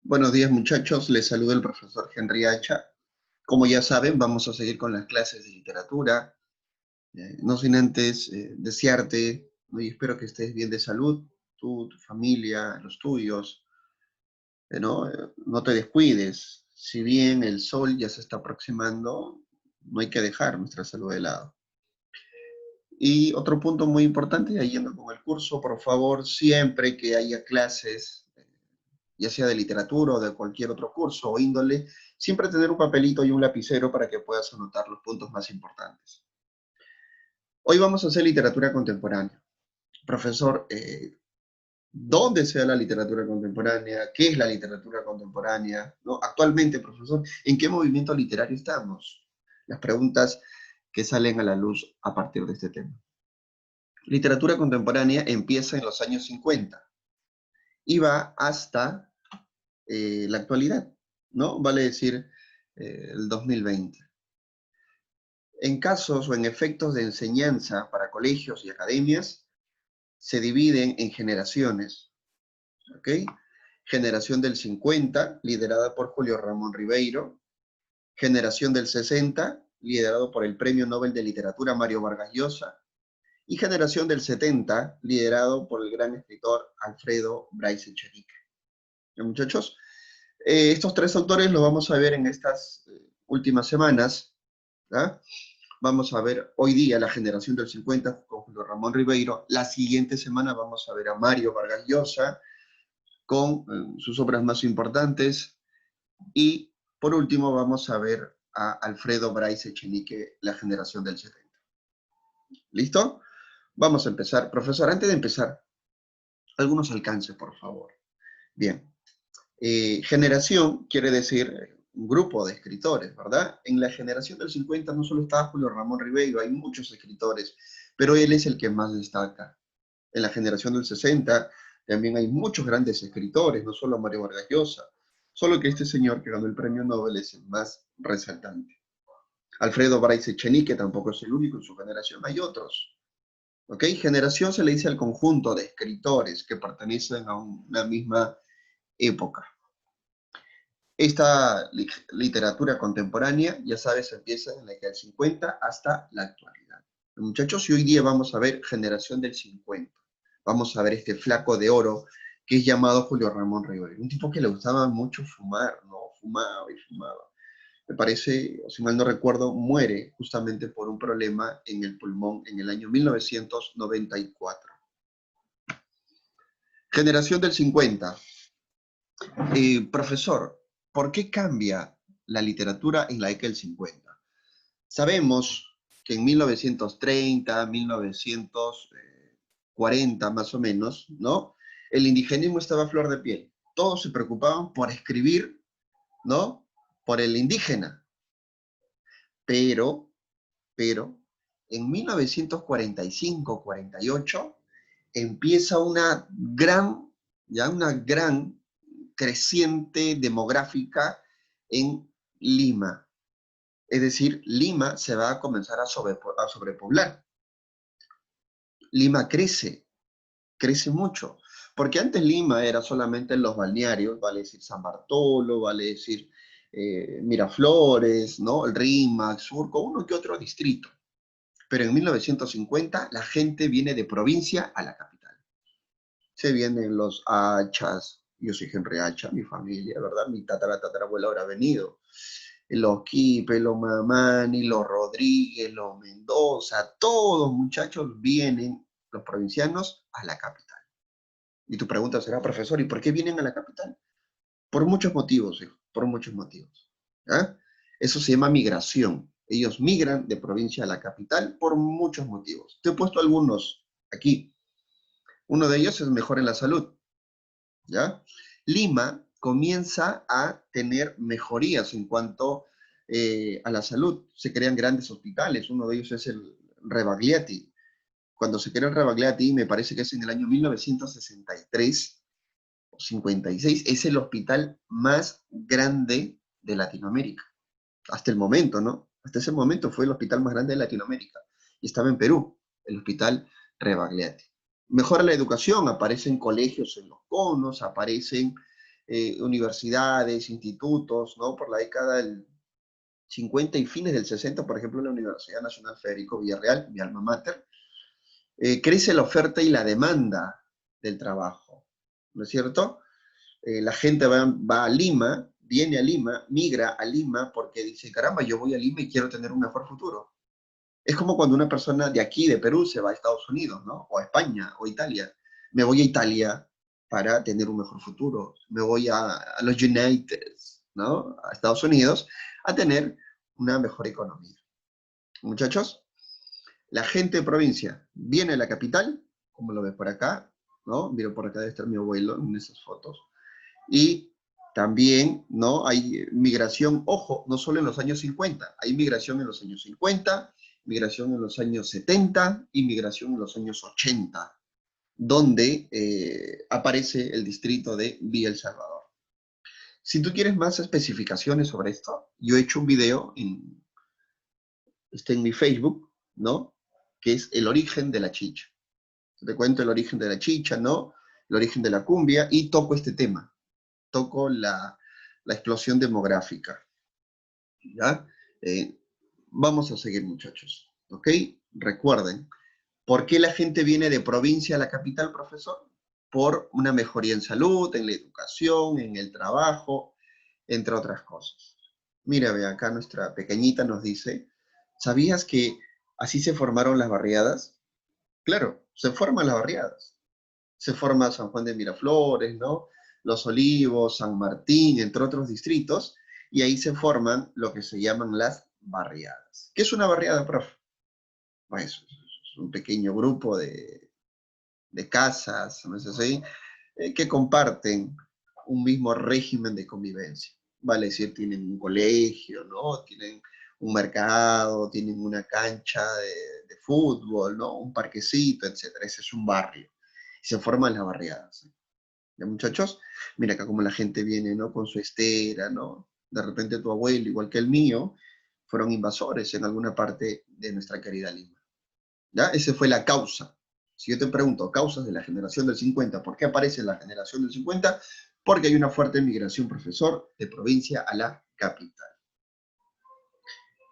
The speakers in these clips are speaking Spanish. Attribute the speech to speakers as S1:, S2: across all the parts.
S1: Buenos días, muchachos. Les saluda el profesor Henry Hacha. Como ya saben, vamos a seguir con las clases de literatura. No sin antes desearte, ¿no? Y espero que estés bien de salud, tú, tu familia, los tuyos, ¿no? No te descuides. Si bien el sol ya se está aproximando, no hay que dejar nuestra salud de lado. Y otro punto muy importante, ya yendo con el curso, por favor, siempre que haya clases, ya sea de literatura o de cualquier otro curso o índole, siempre tener un papelito y un lapicero para que puedas anotar los puntos más importantes. Hoy vamos a hacer literatura contemporánea. Profesor, ¿dónde se da la literatura contemporánea? ¿Qué es la literatura contemporánea? ¿No? Actualmente, profesor, ¿en qué movimiento literario estamos? Las preguntas que salen a la luz a partir de este tema. Literatura contemporánea empieza en los años 50 y va hasta la actualidad, ¿no? Vale decir, el 2020. En casos o en efectos de enseñanza para colegios y academias, se dividen en generaciones, ¿ok? Generación del 50, liderada por Julio Ramón Ribeiro. Generación del 60, liderado por el Premio Nobel de Literatura Mario Vargas Llosa. Y generación del 70, liderado por el gran escritor Alfredo Bryce Echenique. Muchachos, estos tres autores los vamos a ver en estas últimas semanas, ¿ah? Vamos a ver hoy día la generación del 50 con Julio Ramón Ribeiro. La siguiente semana vamos a ver a Mario Vargas Llosa con sus obras más importantes. Y por último vamos a ver a Alfredo Bryce Echenique, la generación del 70. ¿Listo? Vamos a empezar. Profesor, antes de empezar, algunos alcances, por favor. Bien. Generación quiere decir un grupo de escritores, ¿verdad? En la generación del 50 no solo estaba Julio Ramón Ribeiro, hay muchos escritores, pero él es el que más destaca. En la generación del 60 también hay muchos grandes escritores, no solo Mario Vargas Llosa, solo que este señor que ganó el premio Nobel es el más resaltante. Alfredo Bryce Echenique tampoco es el único en su generación, hay otros. ¿Ok? Generación se le dice al conjunto de escritores que pertenecen a una misma época. Esta literatura contemporánea, ya sabes, empieza en la década del 50 hasta la actualidad. Muchachos, y hoy día vamos a ver generación del 50. Vamos a ver este flaco de oro que es llamado Julio Ramón Ribeiro. Un tipo que le gustaba mucho fumar, ¿no? Fumaba y fumaba. Me parece, o si mal no recuerdo, muere justamente por un problema en el pulmón en el año 1994. Generación del 50. Profesor, ¿por qué cambia la literatura en la década del 50? Sabemos que en 1930, 1940 más o menos, ¿no? El indigenismo estaba a flor de piel. Todos se preocupaban por escribir, ¿no? Por el indígena. Pero, en 1945-48 empieza una gran creciente demográfica en Lima. Es decir, Lima se va a comenzar a sobrepoblar. Lima crece mucho. Porque antes Lima era solamente los balnearios, vale decir San Bartolo, vale decir Miraflores, ¿no? El Rímac, Surco, uno que otro distrito. Pero en 1950 la gente viene de provincia a la capital. Se vienen los Hachas, yo soy Henry Hacha, mi familia, ¿verdad? Mi tatarabuela habrá venido. Los Quipe, los Mamani, los Rodríguez, los Mendoza, todos muchachos vienen, los provincianos, a la capital. Y tu pregunta será, profesor, ¿y por qué vienen a la capital? Por muchos motivos, hijo, por muchos motivos. ¿Ah? Eso se llama migración. Ellos migran de provincia a la capital por muchos motivos. Te he puesto algunos aquí. Uno de ellos es mejor en la salud. ¿Ya? Lima comienza a tener mejorías en cuanto a la salud. Se crean grandes hospitales. Uno de ellos es el Rebagliati. Cuando se crea el Rebagliati, me parece que es en el año 1963 o 56, es el hospital más grande de Latinoamérica. Hasta el momento, ¿no? Hasta ese momento fue el hospital más grande de Latinoamérica. Y estaba en Perú, el hospital Rebagliati. Mejora la educación, aparecen colegios en los conos, aparecen universidades, institutos, ¿no? Por la década del 50 y fines del 60, por ejemplo, en la Universidad Nacional Federico Villarreal, mi alma mater, crece la oferta y la demanda del trabajo, ¿no es cierto? La gente va a Lima, viene a Lima, migra a Lima porque dice, caramba, yo voy a Lima y quiero tener un mejor futuro. Es como cuando una persona de aquí, de Perú, se va a Estados Unidos, ¿no? O a España, o a Italia. Me voy a Italia para tener un mejor futuro. Me voy a los United, ¿no? A Estados Unidos a tener una mejor economía. Muchachos, la gente de provincia viene a la capital, como lo ves por acá, ¿no? Miro por acá debe estar mi abuelo en esas fotos. Y también, ¿no? Hay migración, ojo, no solo en los años 50, hay migración en los años 50, migración en los años 70 y migración en los años 80, donde aparece el distrito de Villa El Salvador. Si tú quieres más especificaciones sobre esto, yo he hecho un video está en mi Facebook, ¿no? Que es el origen de la chicha. Te cuento el origen de la chicha, ¿no? El origen de la cumbia y toco este tema. Toco la explosión demográfica, ¿ya? Vamos a seguir, muchachos, ¿ok? Recuerden, ¿por qué la gente viene de provincia a la capital, profesor? Por una mejoría en salud, en la educación, en el trabajo, entre otras cosas. Mira, ve acá nuestra pequeñita nos dice, ¿sabías que así se formaron las barriadas? Claro, se forman las barriadas. Se forma San Juan de Miraflores, ¿no? Los Olivos, San Martín, entre otros distritos, y ahí se forman lo que se llaman las barriadas. ¿Qué es una barriada, profe? Pues es un pequeño grupo de casas, ¿no es así? Que comparten un mismo régimen de convivencia. Vale decir, tienen un colegio, ¿no? Tienen un mercado, tienen una cancha de fútbol, ¿no? Un parquecito, etcétera. Ese es un barrio. Y se forman las barriadas. ¿Ya, muchachos? Mira acá como la gente viene, ¿no? Con su estera, ¿no? De repente tu abuelo, igual que el mío, fueron invasores en alguna parte de nuestra querida Lima. ¿Ya? Esa fue la causa. Si yo te pregunto, causas de la generación del 50, ¿por qué aparece la generación del 50? Porque hay una fuerte migración, profesor, de provincia a la capital.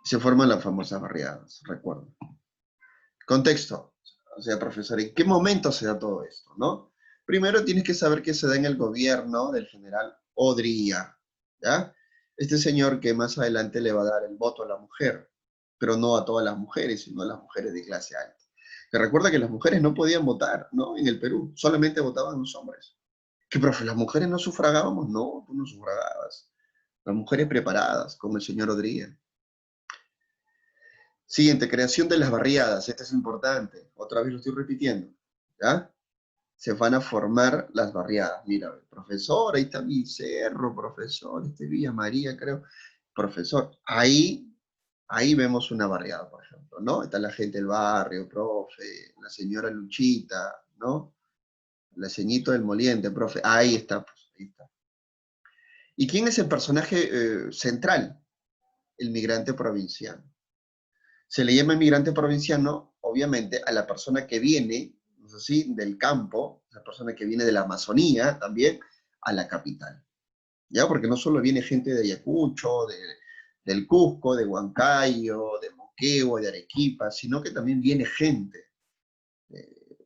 S1: Se forman las famosas barriadas, recuerdo. Contexto. O sea, profesor, ¿en qué momento se da todo esto, no? Primero tienes que saber que se da en el gobierno del general Odría, ¿ya? Este señor que más adelante le va a dar el voto a la mujer, pero no a todas las mujeres, sino a las mujeres de clase alta. Que recuerda que las mujeres no podían votar, ¿no? En el Perú, solamente votaban los hombres. Que, profe, las mujeres no sufragábamos, no, tú no sufragabas. Las mujeres preparadas, como el señor Odría. Siguiente, creación de las barriadas. Este es importante. Otra vez lo estoy repitiendo. ¿Ya? Se van a formar las barriadas. Mira, profesor, ahí está mi cerro, profesor, este Villa María, creo. Profesor, ahí vemos una barriada, por ejemplo, ¿no? Está la gente del barrio, profe, la señora Luchita, ¿no? La ceñito del Moliente, profe. Ahí está, pues, ahí está. ¿Y quién es el personaje central? El migrante provinciano. Se le llama inmigrante provinciano, obviamente, a la persona que viene, no sé si, del campo, la persona que viene de la Amazonía también, a la capital. ¿Ya? Porque no solo viene gente de Ayacucho, del Cusco, de Huancayo, de Moquegua, de Arequipa, sino que también viene gente.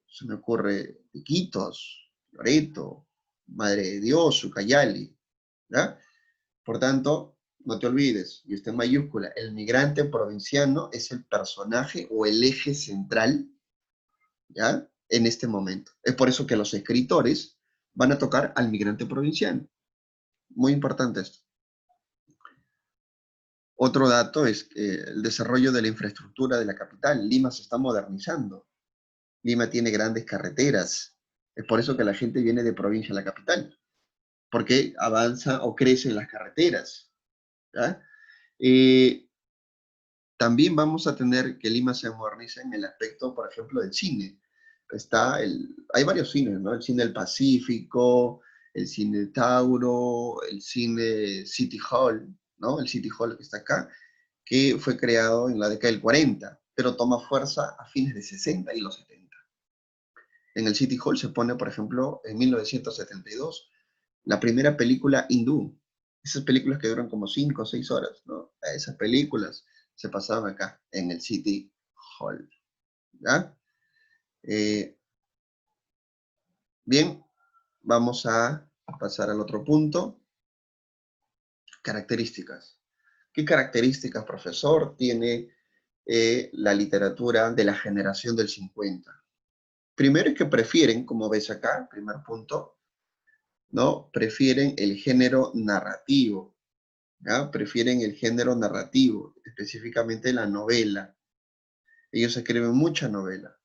S1: Se me ocurre Iquitos, Loreto, Madre de Dios, Ucayali. ¿Ya? Por tanto, no te olvides, y está en mayúscula, el migrante provinciano es el personaje o el eje central, ¿ya? En este momento. Es por eso que los escritores van a tocar al migrante provinciano. Muy importante esto. Otro dato es el desarrollo de la infraestructura de la capital. Lima se está modernizando. Lima tiene grandes carreteras. Es por eso que la gente viene de provincia a la capital, porque avanza o crecen las carreteras. ¿Ya? Eh, También vamos a tener que Lima se moderniza en el aspecto, por ejemplo, del cine. Hay varios cines, ¿no? El cine del Pacífico, el cine Tauro, el cine City Hall, ¿no? El City Hall que está acá, que fue creado en la década del 40, pero toma fuerza a fines de 60 y los 70. En el City Hall se pone, por ejemplo, en 1972, La primera película hindú. Esas películas que duran como 5 o 6 horas, ¿no? Esas películas se pasaban acá, en el City Hall. ¿Ya? Bien, vamos a pasar al otro punto. Características. ¿Qué características, profesor, tiene la literatura de la generación del 50? Primero es que prefieren, como ves acá, primer punto, ¿no? Prefieren el género narrativo, ¿ya? Prefieren el género narrativo, específicamente la novela. Ellos escriben mucha novela.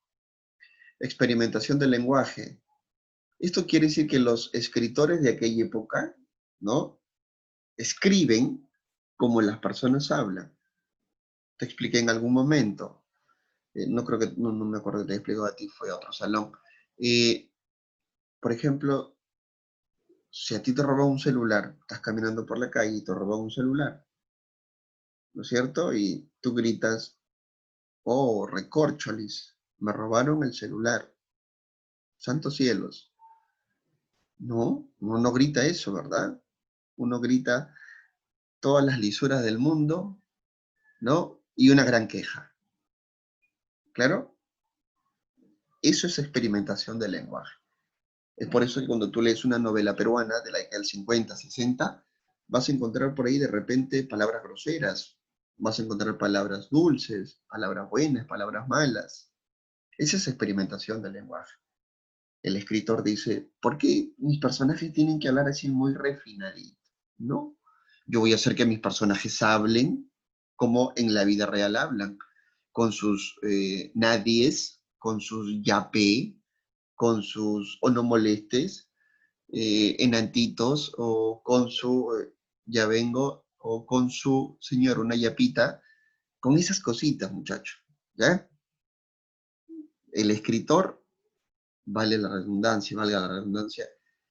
S1: Experimentación del lenguaje. Esto quiere decir que los escritores de aquella época, ¿no? Escriben como las personas hablan. Te expliqué en algún momento. No creo que, no me acuerdo que te explico a ti, fue a otro salón. Por ejemplo, si a ti te roban un celular, estás caminando por la calle y te roban un celular, ¿no es cierto? Y tú gritas, oh, recorcholis, me robaron el celular, santos cielos. No, uno no grita eso, ¿verdad? Uno grita todas las lisuras del mundo, ¿no? Y una gran queja. ¿Claro? Eso es experimentación del lenguaje. Es por eso que cuando tú lees una novela peruana de la década del 50, 60, vas a encontrar por ahí de repente palabras groseras, vas a encontrar palabras dulces, palabras buenas, palabras malas. Esa es experimentación del lenguaje. El escritor dice, ¿por qué mis personajes tienen que hablar así muy refinadito? No, yo voy a hacer que mis personajes hablen como en la vida real hablan, con sus nadies, con sus yapé, con sus o no molestes, enantitos, o con su ya vengo, o con su señor, una yapita, con esas cositas, muchachos, ¿ya? El escritor, valga la redundancia,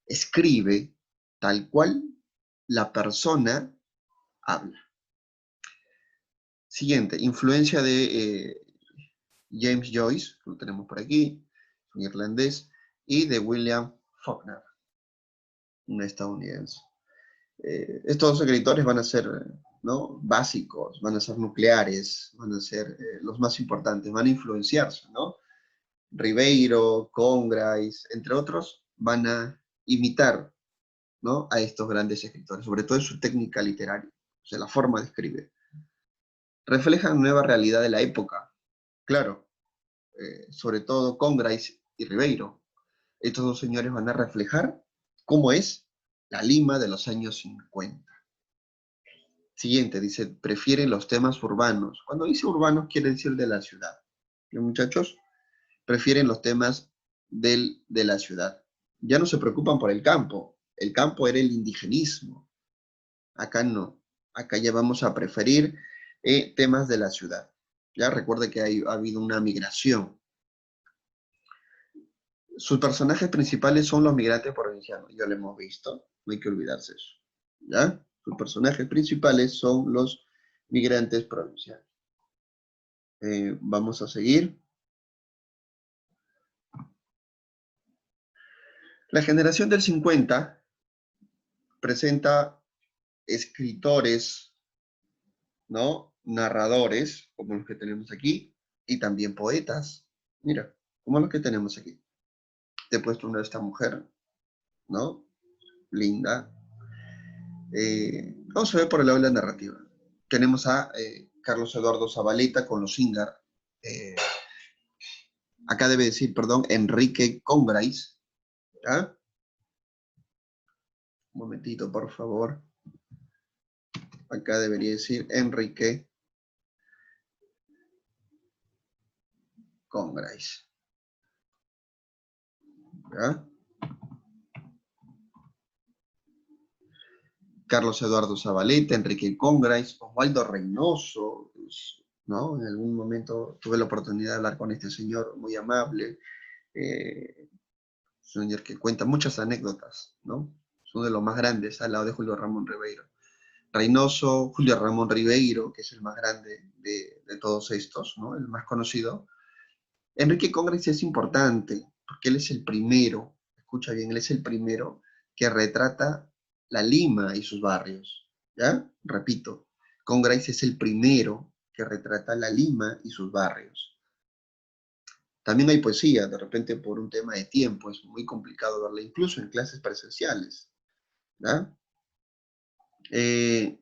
S1: escribe tal cual la persona habla. Siguiente, influencia de James Joyce, lo tenemos por aquí, un irlandés, y de William Faulkner, un estadounidense. Estos dos escritores van a ser, ¿no? Básicos, van a ser nucleares, van a ser los más importantes, van a influenciarse, ¿no? Ribeiro, Congrace, entre otros, van a imitar, ¿no? A estos grandes escritores, sobre todo en su técnica literaria, o sea, la forma de escribir. Reflejan nueva realidad de la época, claro, sobre todo Congrace y Ribeiro. Estos dos señores van a reflejar cómo es la Lima de los años 50. Siguiente, dice, prefieren los temas urbanos. Cuando dice urbanos quiere decir de la ciudad. Los muchachos prefieren los temas de la ciudad. Ya no se preocupan por el campo. El campo era el indigenismo. Acá no. Acá ya vamos a preferir temas de la ciudad. Ya recuerde que ha habido una migración. Sus personajes principales son los migrantes provincianos. Ya lo hemos visto. No hay que olvidarse eso. ¿Ya? Sus personajes principales son los migrantes provincianos. Vamos a seguir. La generación del 50 presenta escritores, ¿no? Narradores, como los que tenemos aquí, y también poetas. Mira, como los que tenemos aquí. Te he puesto una de esta mujer, ¿no? Linda. Vamos a ver por el lado de la narrativa. Tenemos a Carlos Eduardo Zabaleta con los Ingar. Eh, acá debe decir, perdón, Enrique Congrais. ¿Ya? Un momentito, por favor. Acá debería decir Enrique Congrais. ¿Ya? Carlos Eduardo Zabaleta, Enrique Congrais, Osvaldo Reynoso, ¿no? En algún momento tuve la oportunidad de hablar con este señor muy amable, señor que cuenta muchas anécdotas, ¿no? Es uno de los más grandes al lado de Julio Ramón Ribeiro. Reynoso, Julio Ramón Ribeiro, que es el más grande de todos estos, ¿no? El más conocido. Enrique Congrais es importante, porque él es el primero, escucha bien, él es el primero que retrata la Lima y sus barrios. ¿Ya? Repito, Congrace es el primero que retrata la Lima y sus barrios. También hay poesía, de repente por un tema de tiempo, es muy complicado verla, incluso en clases presenciales. ¿Ya? Eh,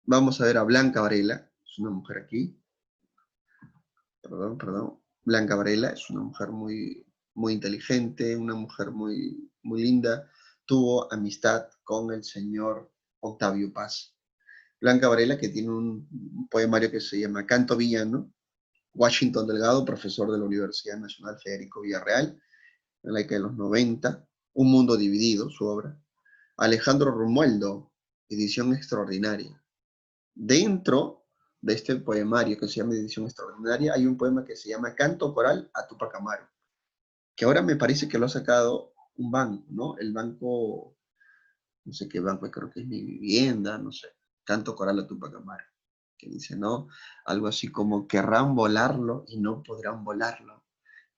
S1: Vamos a ver a Blanca Varela, es una mujer aquí, perdón. Blanca Varela es una mujer muy inteligente, una mujer muy linda. Tuvo amistad con el señor Octavio Paz. Blanca Varela, que tiene un poemario que se llama Canto Villano. Washington Delgado, profesor de la Universidad Nacional Federico Villarreal, en la década de los 90. Un mundo dividido, su obra. Alejandro Romualdo, edición extraordinaria. Dentro de este poemario que se llama Edición Extraordinaria, hay un poema que se llama Canto Coral a Tupac Amaru, que ahora me parece que lo ha sacado un banco, ¿no? El banco, no sé qué banco, creo que es Mi Vivienda, no sé. Canto Coral a Tupac Amaru, que dice, ¿no? Algo así como, querrán volarlo y no podrán volarlo.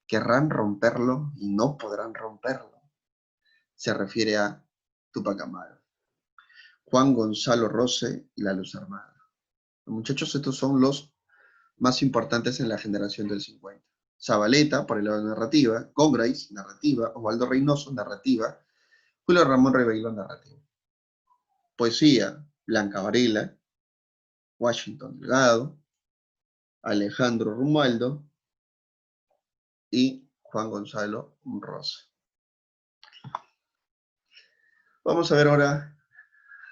S1: Querrán romperlo y no podrán romperlo. Se refiere a Tupac Amaru. Juan Gonzalo Rose y La Luz Armada. Muchachos, estos son los más importantes en la generación del 50. Zabaleta, por el lado de narrativa, Congrace, narrativa, Osvaldo Reynoso, narrativa, Julio Ramón Ribeiro, narrativa. Poesía, Blanca Varela, Washington Delgado, Alejandro Romualdo y Juan Gonzalo Rosa. Vamos a ver ahora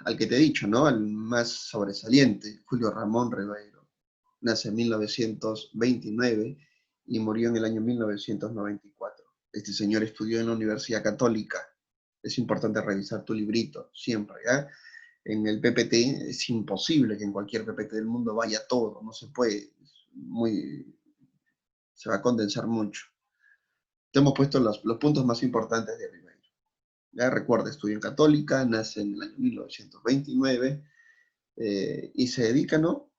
S1: al que te he dicho, ¿no? Al más sobresaliente, Julio Ramón Ribeiro. Nace en 1929 y murió en el año 1994. Este señor estudió en la Universidad Católica. Es importante revisar tu librito siempre, ¿ya? En el PPT es imposible que en cualquier PPT del mundo vaya todo, no se puede, se va a condensar mucho. Te hemos puesto los puntos más importantes de Ribeiro. Ya recuerda, estudió en Católica, nace en el año 1929 y se dedica, ¿no?,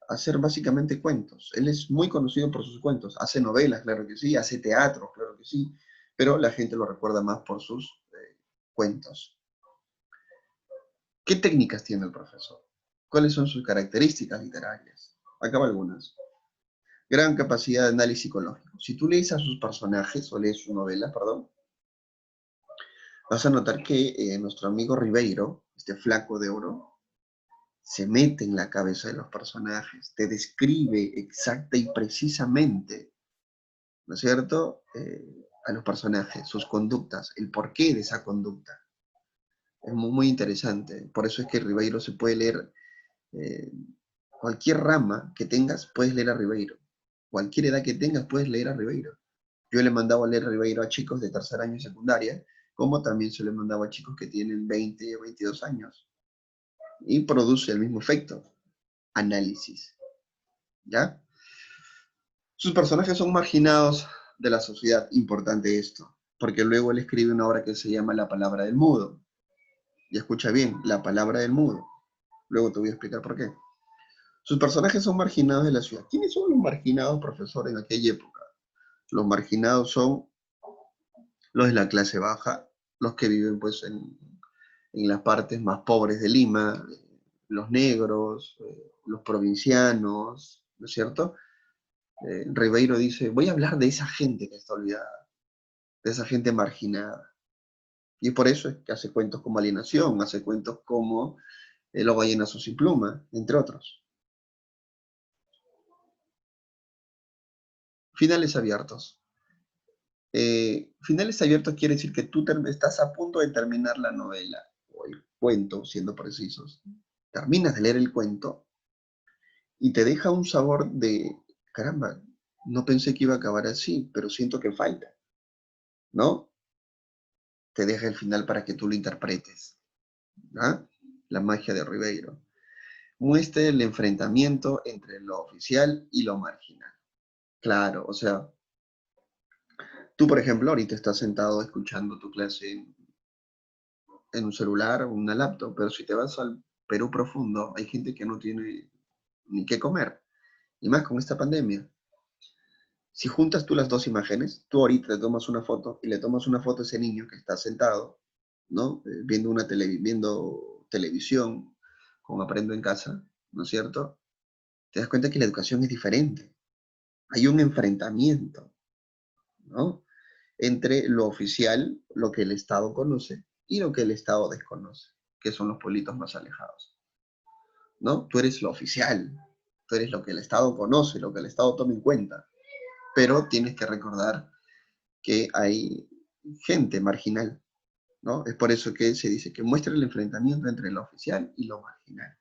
S1: a hacer básicamente cuentos. Él es muy conocido por sus cuentos, hace novelas, claro que sí, hace teatro, claro que sí, pero la gente lo recuerda más por sus cuentos. ¿Qué técnicas tiene el profesor? ¿Cuáles son sus características literarias? Acá va algunas. Gran capacidad de análisis psicológico. Si tú lees a sus personajes, o lees su novela, perdón, vas a notar que nuestro amigo Ribeiro, este flaco de oro, se mete en la cabeza de los personajes, te describe exacta y precisamente, ¿no es cierto?, a los personajes, sus conductas, el porqué de esa conducta. Es muy interesante. Por eso es que Ribeiro se puede leer, cualquier rama que tengas, puedes leer a Ribeiro. Cualquier edad que tengas, puedes leer a Ribeiro. Yo le mandaba a leer a Ribeiro a chicos de tercer año y secundaria, como también se le mandaba a chicos que tienen 20 o 22 años. Y produce el mismo efecto. Análisis. ¿Ya? Sus personajes son marginados de la sociedad, importante esto, porque luego él escribe una obra que se llama La palabra del mudo. Y escucha bien, La palabra del mudo. Luego te voy a explicar por qué. Sus personajes son marginados de la ciudad. ¿Quiénes son los marginados, profesor, en aquella época? Los marginados son los de la clase baja, los que viven pues en las partes más pobres de Lima, los negros, los provincianos, ¿no es cierto? Ribeiro dice, voy a hablar de esa gente que está olvidada, de esa gente marginada. Y por eso es que hace cuentos como Alienación, hace cuentos como Los ballenazos sin pluma, entre otros. Finales abiertos. Finales abiertos quiere decir que tú estás a punto de terminar la novela, o el cuento, siendo precisos. Terminas de leer el cuento y te deja un sabor de, caramba, no pensé que iba a acabar así, pero siento que falta, ¿no? Te deja el final para que tú lo interpretes. ¿Ah? La magia de Ribeiro. Muestra el enfrentamiento entre lo oficial y lo marginal. Claro, o sea, tú, por ejemplo, ahorita estás sentado escuchando tu clase en un celular o una laptop, pero si te vas al Perú profundo, hay gente que no tiene ni qué comer, y más con esta pandemia. Si juntas tú las dos imágenes, tú ahorita te tomas una foto y le tomas una foto a ese niño que está sentado, ¿no? Viendo televisión, como aprendo en casa, ¿no es cierto? Te das cuenta que la educación es diferente. Hay un enfrentamiento, ¿no? Entre lo oficial, lo que el Estado conoce, y lo que el Estado desconoce, que son los pueblitos más alejados, ¿no? Tú eres lo oficial, tú eres lo que el Estado conoce, lo que el Estado toma en cuenta, pero tienes que recordar que hay gente marginal, ¿no? Es por eso que se dice que muestra el enfrentamiento entre lo oficial y lo marginal.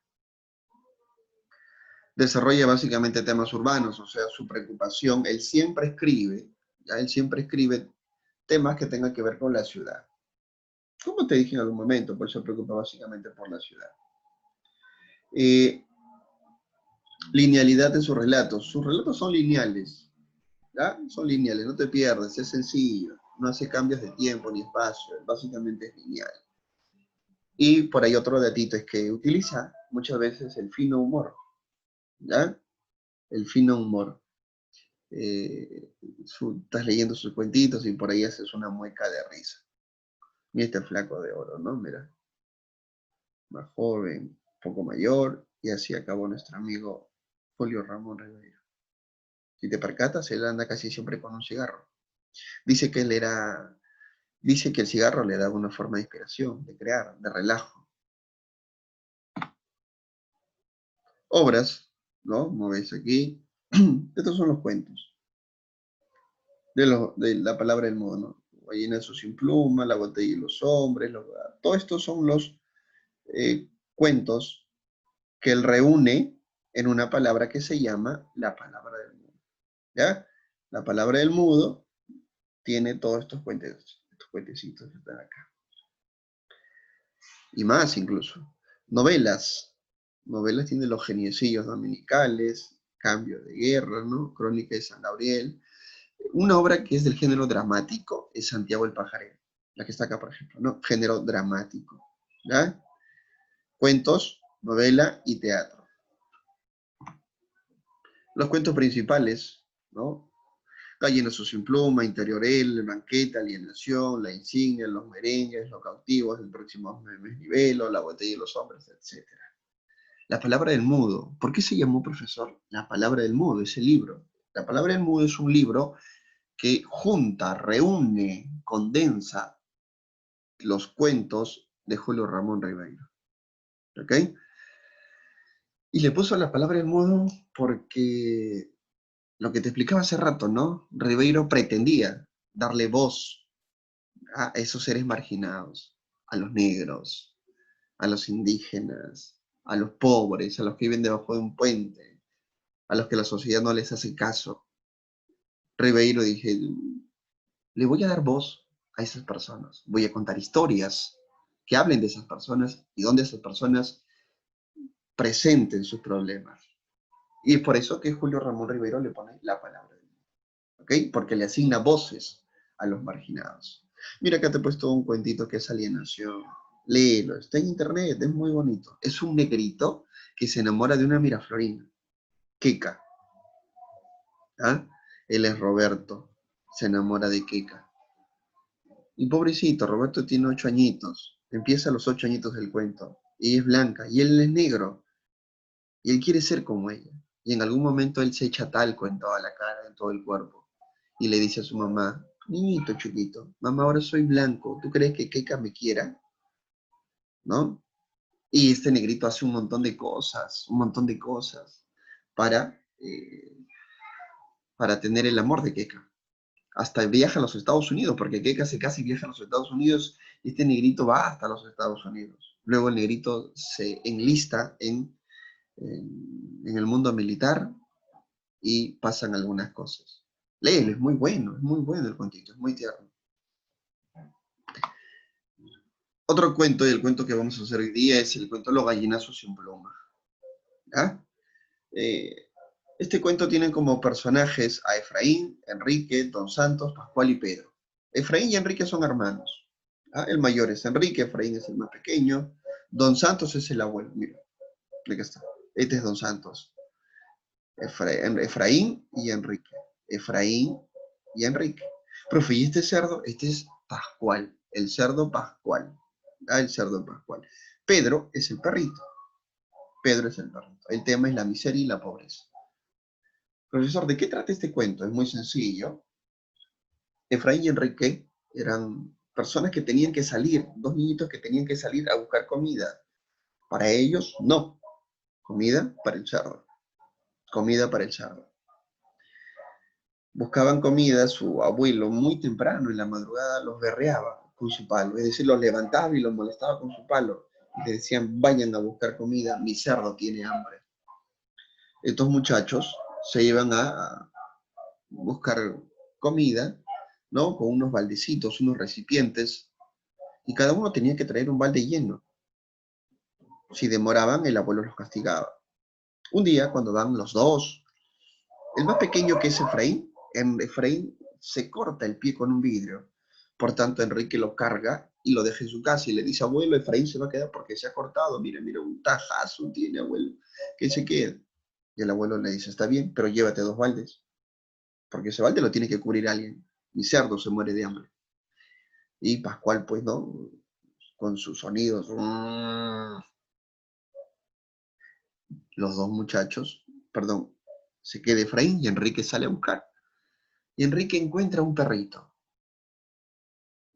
S1: Desarrolla básicamente temas urbanos, o sea, su preocupación, él siempre escribe, ¿ya? Él siempre escribe temas que tengan que ver con la ciudad. Como te dije en algún momento, por eso se preocupa básicamente por la ciudad. Eh, Linealidad de sus relatos son lineales, ¿ya? Son lineales, no te pierdes, es sencillo, no hace cambios de tiempo ni espacio, básicamente es lineal. Y por ahí otro datito es que utiliza muchas veces el fino humor, ¿ya? El fino humor. Estás leyendo sus cuentitos y por ahí haces una mueca de risa. Mira este flaco de oro, ¿no? Mira, más joven, poco mayor, y así acabó nuestro amigo Julio Ramón Rivera. Si te percatas, él anda casi siempre con un cigarro. Dice que dice que el cigarro le da una forma de inspiración, de crear, de relajo. Obras, ¿no? Como ves aquí, estos son los cuentos de la palabra del mundo, ¿no? Ballinazo sin pluma, La botella y los hombres, todos estos son los cuentos que él reúne en una palabra que se llama la palabra del mudo. ¿Ya? La palabra del mudo tiene todos estos cuentecitos que están acá. Y más incluso. Novelas. Novelas tiene Los geniecillos dominicales, Cambio de guerra, ¿no? Crónica de San Gabriel. Una obra que es del género dramático es Santiago el Pajarero. La que está acá, por ejemplo, ¿no? Género dramático. ¿Ya? Cuentos, novela y teatro. Los cuentos principales, ¿no? Gallinazo sin pluma, Interiorel, Banqueta, Alienación, La insignia, Los merengues, Los cautivos, El próximo mes nivelo, La botella y los hombres, etc. La palabra del mudo. ¿Por qué se llamó, profesor? La palabra del mudo, ese libro. La palabra del mudo es un libro que junta, reúne, condensa los cuentos de Julio Ramón Ribeiro. ¿Ok? Y le puso la palabra del mudo porque lo que te explicaba hace rato, ¿no? Ribeiro pretendía darle voz a esos seres marginados, a los negros, a los indígenas, a los pobres, a los que viven debajo de un puente, a los que la sociedad no les hace caso. Ribeiro dije, le voy a dar voz a esas personas, voy a contar historias que hablen de esas personas y donde esas personas presenten sus problemas. Y es por eso que Julio Ramón Ribeiro le pone la palabra, ¿ok? Porque le asigna voces a los marginados. Mira, acá te he puesto un cuentito que es Alienación. Léelo, está en internet, es muy bonito. Es un negrito que se enamora de una miraflorina, Keka. ¿Ah? Él es Roberto, se enamora de Keka. Y pobrecito, Roberto tiene 8 añitos. Empieza a los 8 añitos del cuento. Y es blanca, y él es negro. Y él quiere ser como ella. Y en algún momento él se echa talco en toda la cara, en todo el cuerpo. Y le dice a su mamá, niñito chiquito, mamá, ahora soy blanco. ¿Tú crees que Keka me quiera? ¿No? Y este negrito hace un montón de cosas para, para tener el amor de Keka. Hasta viaja a los Estados Unidos, porque Keka se casa y viaja a los Estados Unidos, y este negrito va hasta los Estados Unidos. Luego el negrito se enlista en el mundo militar y pasan algunas cosas. Léelo, es muy bueno el cuentito, es muy tierno. Otro cuento, y el cuento que vamos a hacer hoy día, es el cuento Los gallinazos sin pluma. ¿Ya? Eh, este cuento tiene como personajes a Efraín, Enrique, Don Santos, Pascual y Pedro. Efraín y Enrique son hermanos. ¿Ah? El mayor es Enrique, Efraín es el más pequeño, Don Santos es el abuelo. Mira, aquí está. Este es Don Santos. Efraín y Enrique. Efraín y Enrique. Profe, ¿y este cerdo? Este es Pascual, el cerdo Pascual. al cerdo pascual. Pedro es el perrito. Pedro es el perrito. El tema es la miseria y la pobreza. Profesor, ¿de qué trata este cuento? Es muy sencillo. Efraín y Enrique eran personas que tenían que salir, dos niñitos que tenían que salir a buscar comida. Para ellos, no. Comida para el cerdo. Comida para el cerdo. Buscaban comida, su abuelo muy temprano en la madrugada los berreaba con su palo, es decir, los levantaba y los molestaba con su palo. Y le decían, vayan a buscar comida, mi cerdo tiene hambre. Estos muchachos se iban a buscar comida, ¿no? Con unos baldecitos, unos recipientes, y cada uno tenía que traer un balde lleno. Si demoraban, el abuelo los castigaba. Un día, cuando van los dos, el más pequeño que es Efraín, Efraín se corta el pie con un vidrio. Por tanto, Enrique lo carga y lo deja en su casa y le dice, abuelo, Efraín se va a quedar porque se ha cortado. Mira, mira, un tajazo tiene, abuelo, que se quede. Y el abuelo le dice, está bien, pero llévate dos baldes, porque ese balde lo tiene que cubrir alguien. Mi cerdo se muere de hambre. Y Pascual, pues, ¿no? Con sus sonidos, los dos muchachos, perdón, se queda Efraín y Enrique sale a buscar. Y Enrique encuentra un perrito.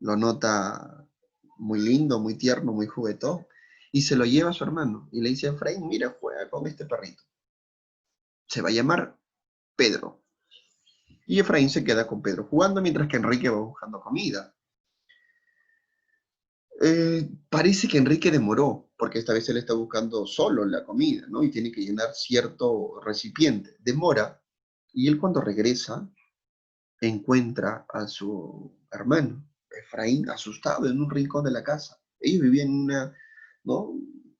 S1: Lo nota muy lindo, muy tierno, muy juguetón, y se lo lleva a su hermano. Y le dice a Efraín, mira, juega con este perrito. Se va a llamar Pedro. Y Efraín se queda con Pedro jugando mientras que Enrique va buscando comida. Parece que Enrique demoró, porque esta vez él está buscando solo la comida, ¿no? Y tiene que llenar cierto recipiente. Demora, y él cuando regresa encuentra a su hermano, Efraín, asustado en un rincón de la casa. Ellos vivían en ¿no?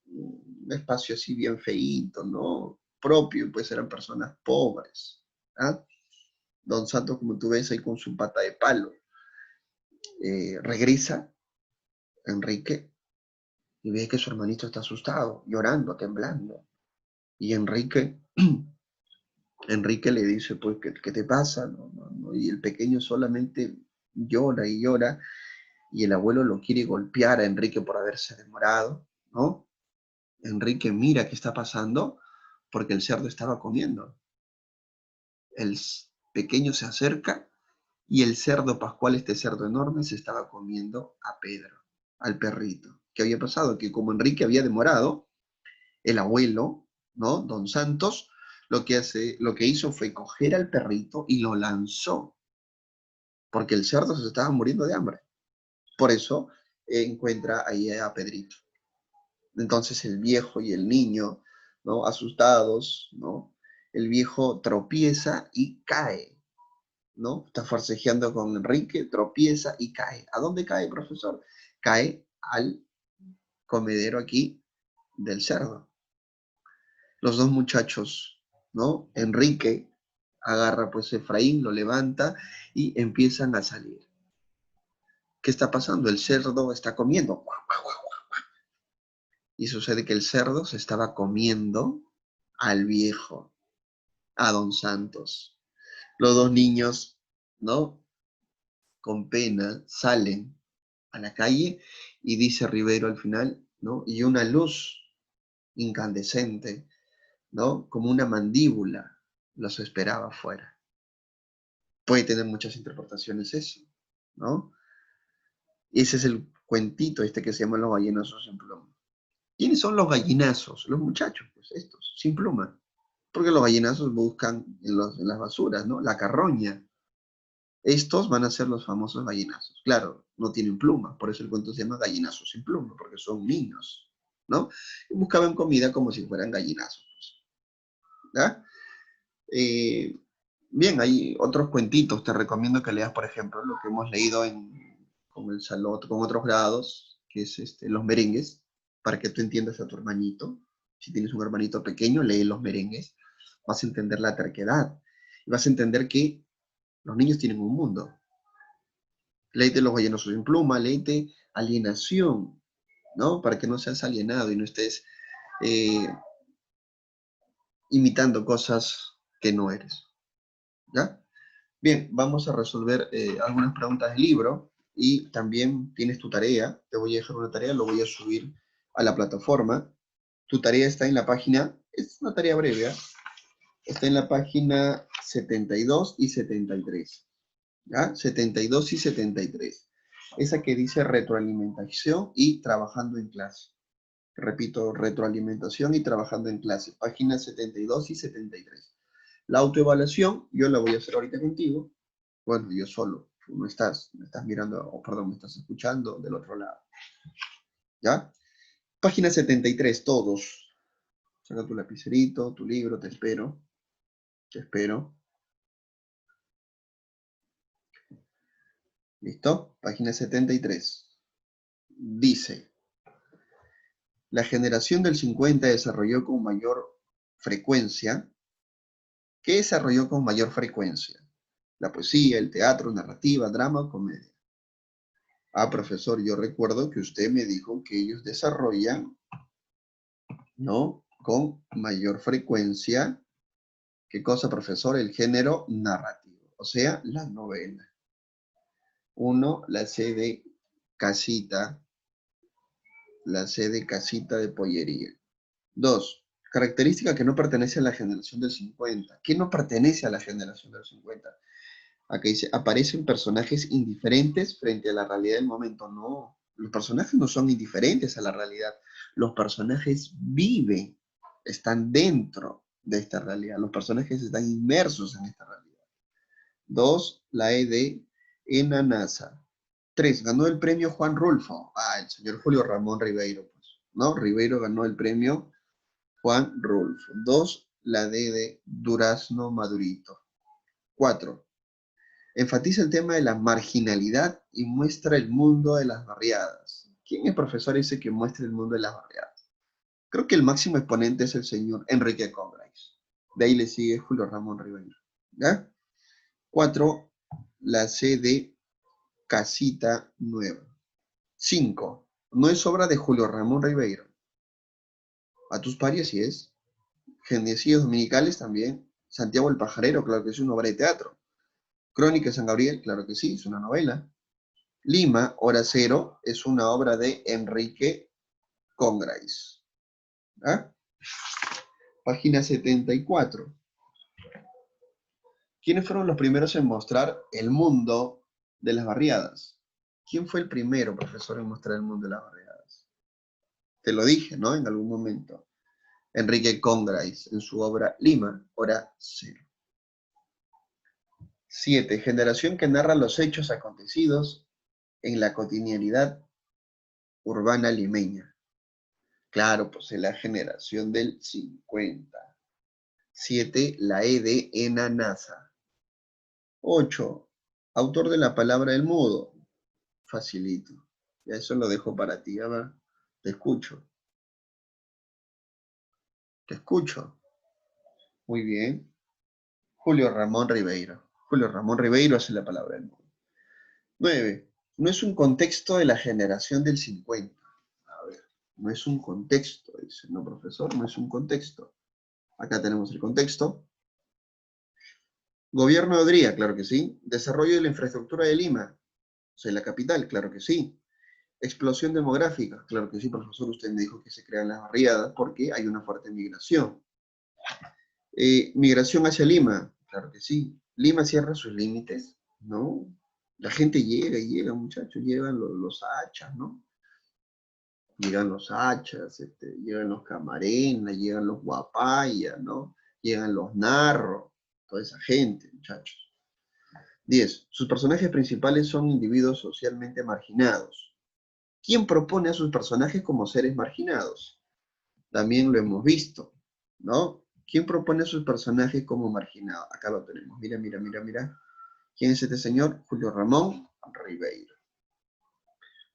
S1: Un espacio así bien feíto, ¿no? Propio, pues eran personas pobres. ¿Ah? Don Santos, como tú ves ahí con su pata de palo, regresa Enrique y ve que su hermanito está asustado, llorando, temblando. Y Enrique le dice, pues, ¿qué te pasa? No, no, no. Y el pequeño solamente llora y llora, y el abuelo lo quiere golpear a Enrique por haberse demorado, ¿no? Enrique mira qué está pasando porque el cerdo estaba comiendo. El pequeño se acerca y el cerdo pascual, este cerdo enorme, se estaba comiendo a Pedro, al perrito. ¿Qué había pasado? Que como Enrique había demorado, el abuelo, ¿no? Don Santos, lo que hizo fue coger al perrito y lo lanzó, porque el cerdo se estaba muriendo de hambre. Por eso encuentra ahí a Pedrito. Entonces el viejo y el niño, ¿no? Asustados, ¿no? El viejo tropieza y cae, ¿no? Está forcejeando con Enrique, tropieza y cae. ¿A dónde cae, profesor? Cae al comedero aquí del cerdo. Los dos muchachos, ¿no? Enrique agarra pues Efraín, lo levanta y empiezan a salir. ¿Qué está pasando? El cerdo está comiendo. Y sucede que el cerdo se estaba comiendo al viejo, a don Santos. Los dos niños, ¿no? Con pena, salen a la calle y dice Rivero al final, ¿no? Y una luz incandescente, ¿no? Como una mandíbula los esperaba afuera. Puede tener muchas interpretaciones eso, ¿no? Ese es el cuentito este que se llama Los gallinazos sin pluma. ¿Quiénes son los gallinazos? Los muchachos, pues estos, sin pluma. Porque los gallinazos buscan en las basuras, ¿no? La carroña. Estos van a ser los famosos gallinazos. Claro, no tienen pluma, por eso el cuento se llama Gallinazos sin pluma, porque son niños, ¿no? Y buscaban comida como si fueran gallinazos, ¿ya? Eh, Bien, hay otros cuentitos, te recomiendo que leas, por ejemplo, lo que hemos leído con el salón, con otros grados, que es los merengues, para que tú entiendas a tu hermanito. Si tienes un hermanito pequeño, lee los merengues, vas a entender la terquedad, y vas a entender que los niños tienen un mundo. Léete Los Gallinos sin pluma, léete Alienación, ¿no? Para que no seas alienado y no estés eh, imitando cosas que no eres, ¿ya? Bien, vamos a resolver algunas preguntas del libro. y también tienes tu tarea. Te voy a dejar una tarea, lo voy a subir a la plataforma. Tu tarea está en la página, es una tarea breve, ¿eh? Está en la página 72 y 73. ¿Ya? 72 y 73. Esa que dice retroalimentación y trabajando en clase. Repito, retroalimentación y trabajando en clase. Páginas 72 y 73. La autoevaluación, yo la voy a hacer ahorita contigo. Bueno, yo solo. Tú no estás, me estás mirando, o perdón, me estás escuchando del otro lado. ¿Ya? Página 73, todos. Saca tu lapicerito, tu libro, te espero. Te espero. ¿Listo? Página 73. Dice, la generación del 50 desarrolló con mayor frecuencia. ¿Qué desarrolló con mayor frecuencia? La poesía, el teatro, narrativa, drama o comedia. Ah, profesor, yo recuerdo que usted me dijo que ellos desarrollan, ¿no? Con mayor frecuencia. ¿Qué cosa, profesor? El género narrativo, o sea, la novela. 1, la C de casita, la C de casita de pollería. 2, característica que no pertenece a la generación del 50. ¿Qué no pertenece a la generación del 50? Acá dice, aparecen personajes indiferentes frente a la realidad del momento. No, los personajes no son indiferentes a la realidad. Los personajes viven, están dentro de esta realidad. Los personajes están inmersos en esta realidad. 2, la E de Enanasa. 3, ganó el premio Juan Rulfo. Ah, el señor Julio Ramón Ribeiro, pues, ¿no? Ribeiro ganó el premio Juan Rulfo. 2, la D de Durazno Madurito. 4, enfatiza el tema de la marginalidad y muestra el mundo de las barriadas. ¿Quién es profesor ese que muestra el mundo de las barriadas? Creo que el máximo exponente es el señor Enrique Congrais. De ahí le sigue Julio Ramón Ribeiro. ¿Ya? 4, la C de Casita Nueva. 5, no es obra de Julio Ramón Ribeiro. A tus parias sí es. Genecidos Dominicales también. Santiago el Pajarero, claro que es una obra de teatro. Crónica de San Gabriel, claro que sí, es una novela. Lima, Hora Cero, es una obra de Enrique Congrais. ¿Ah? Página 74. ¿Quiénes fueron los primeros en mostrar el mundo de las barriadas? ¿Quién fue el primero, profesor, en mostrar el mundo de las barriadas? Te lo dije, ¿no? En algún momento. Enrique Congrais, en su obra Lima, Hora Cero. 7. Generación que narra los hechos acontecidos en la cotidianidad urbana limeña. Claro, pues es la generación del 50. 7, la E de Enanasa. 8, autor de la palabra del mudo. Facilito. Ya eso lo dejo para ti. A ver, te escucho. Te escucho. Muy bien. Julio Ramón Ribeiro. Julio Ramón Ribeiro hace la palabra del mudo. 9, no es un contexto de la generación del 50. A ver, no es un contexto, dice. No, profesor, no es un contexto. Acá tenemos el contexto. Gobierno de Odría, claro que sí. Desarrollo de la infraestructura de Lima, o sea, la capital, claro que sí. Explosión demográfica, claro que sí, profesor, usted me dijo que se crean las barriadas porque hay una fuerte migración. Migración hacia Lima, claro que sí. Lima cierra sus límites, ¿no? La gente llega y llega, muchachos, llegan los hachas, ¿no? Llegan los hachas, llegan los camarenas, llegan los guapayas, ¿no? Llegan los narros, toda esa gente, muchachos. 10. Sus personajes principales son individuos socialmente marginados. ¿Quién propone a sus personajes como seres marginados? También lo hemos visto, ¿no? ¿Quién propone a sus personajes como marginados? Acá lo tenemos. Mira, mira, mira, mira. ¿Quién es este señor? Julio Ramón Ribeiro.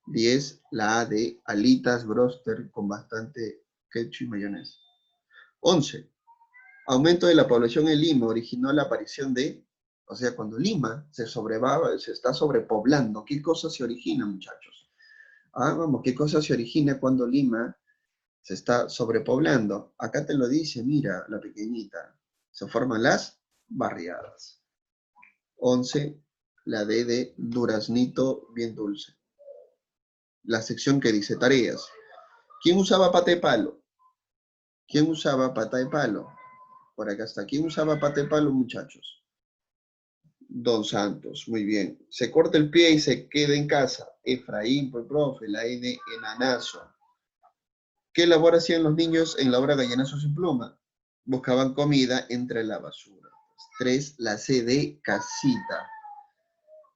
S1: 10. La A de alitas broster con bastante ketchup y mayonesa. 11. Aumento de la población en Lima originó la aparición de, o sea, cuando Lima se está sobrepoblando, ¿qué cosa se origina, muchachos? Ah, vamos, ¿qué cosa se origina cuando Lima se está sobrepoblando? Acá te lo dice, mira, la pequeñita. Se forman las barriadas. 11, La D de duraznito bien dulce. La sección que dice tareas. ¿Quién usaba pata de palo? ¿Quién usaba pata de palo? Por acá está. ¿Quién usaba pata de palo, muchachos? Don Santos, muy bien. Se corta el pie y se queda en casa. Efraín, pues profe, la N, enanazo. ¿Qué labor hacían los niños en la obra Gallinazo sin pluma? Buscaban comida entre la basura. 3, la C de casita.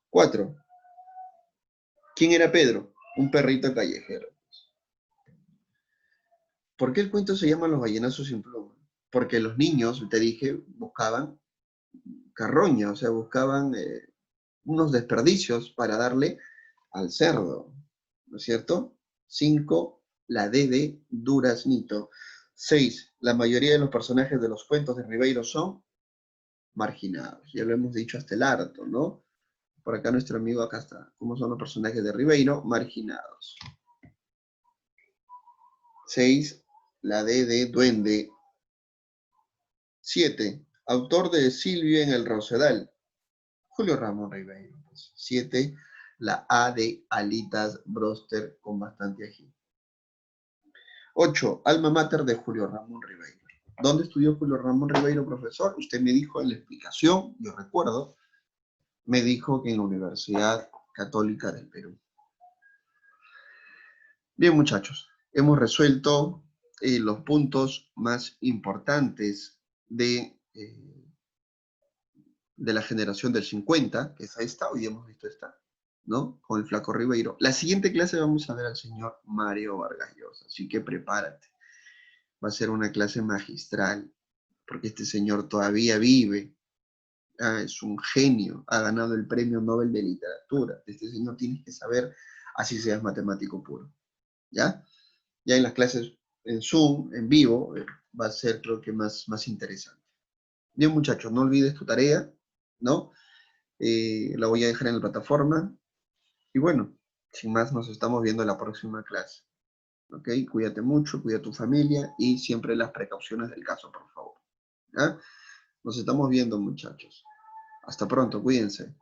S1: 4, ¿quién era Pedro? Un perrito callejero. ¿Por qué el cuento se llama Los ballenazos sin pluma? Porque los niños, te dije, buscaban carroña, o sea, buscaban unos desperdicios para darle al cerdo, ¿no es cierto? 5, la D de duraznito. 6, la mayoría de los personajes de los cuentos de Ribeiro son marginados. Ya lo hemos dicho hasta el harto, ¿no? Por acá nuestro amigo, acá está. ¿Cómo son los personajes de Ribeiro? Marginados. 6, la D de duende. 7, autor de Silvio en el Rosedal. Julio Ramón Ribeiro. 7, la A de alitas broster con bastante ají. 8, alma mater de Julio Ramón Ribeiro. ¿Dónde estudió Julio Ramón Ribeiro, profesor? Usted me dijo en la explicación, yo recuerdo, me dijo que en la Universidad Católica del Perú. Bien, muchachos, hemos resuelto los puntos más importantes de la generación del 50, que es esta, hoy hemos visto esta, ¿no? Con el flaco Ribeiro. La siguiente clase vamos a ver al señor Mario Vargas Llosa, así que prepárate. Va a ser una clase magistral, porque este señor todavía vive, es un genio, ha ganado el Premio Nobel de Literatura. Este señor tienes que saber, así seas matemático puro, ¿ya? Ya en las clases en Zoom, en vivo, va a ser creo que más interesante. Bien, muchachos, no olvides tu tarea, ¿no? La voy a dejar en la plataforma. Y bueno, sin más, nos estamos viendo en la próxima clase. ¿Ok? Cuídate mucho, cuida a tu familia y siempre las precauciones del caso, por favor. ¿Ya? Nos estamos viendo, muchachos. Hasta pronto, cuídense.